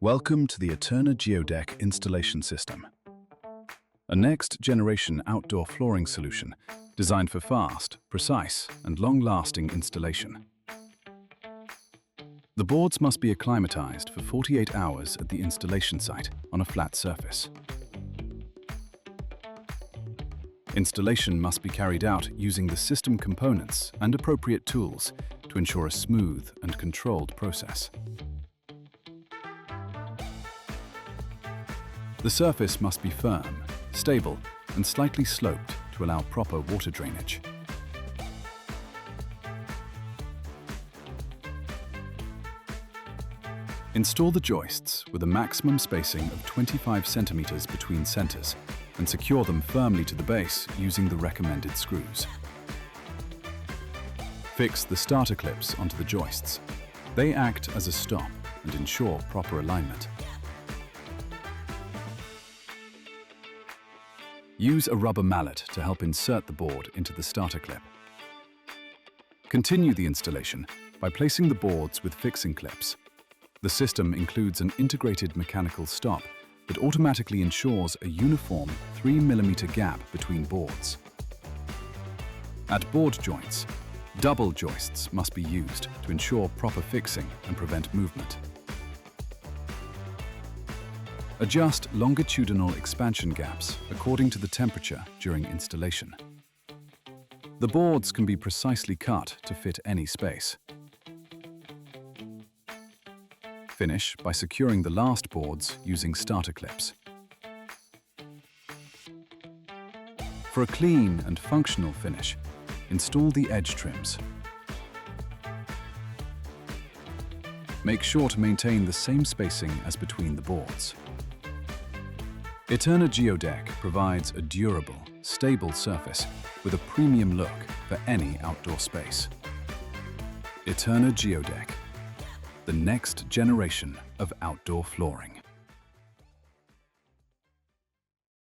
Welcome to the Eterna Geodeck installation system, a next-generation outdoor flooring solution designed for fast, precise, and long-lasting installation. The boards must be acclimatized for 48 hours at the installation site on a flat surface. Installation must be carried out using the system components and appropriate tools to ensure a smooth and controlled process. The surface must be firm, stable, and slightly sloped to allow proper water drainage. Install the joists with a maximum spacing of 25 centimeters between centers and secure them firmly to the base using the recommended screws. Fix the starter clips onto the joists. They act as a stop and ensure proper alignment. Use a rubber mallet to help insert the board into the starter clip. Continue the installation by placing the boards with fixing clips. The system includes an integrated mechanical stop that automatically ensures a uniform 3 mm gap between boards. At board joints, double joists must be used to ensure proper fixing and prevent movement. Adjust longitudinal expansion gaps according to the temperature during installation. The boards can be precisely cut to fit any space. Finish by securing the last boards using starter clips. For a clean and functional finish, install the edge trims. Make sure to maintain the same spacing as between the boards. Eterna Geodeck provides a durable, stable surface with a premium look for any outdoor space. Eterna Geodeck, the next generation of outdoor flooring.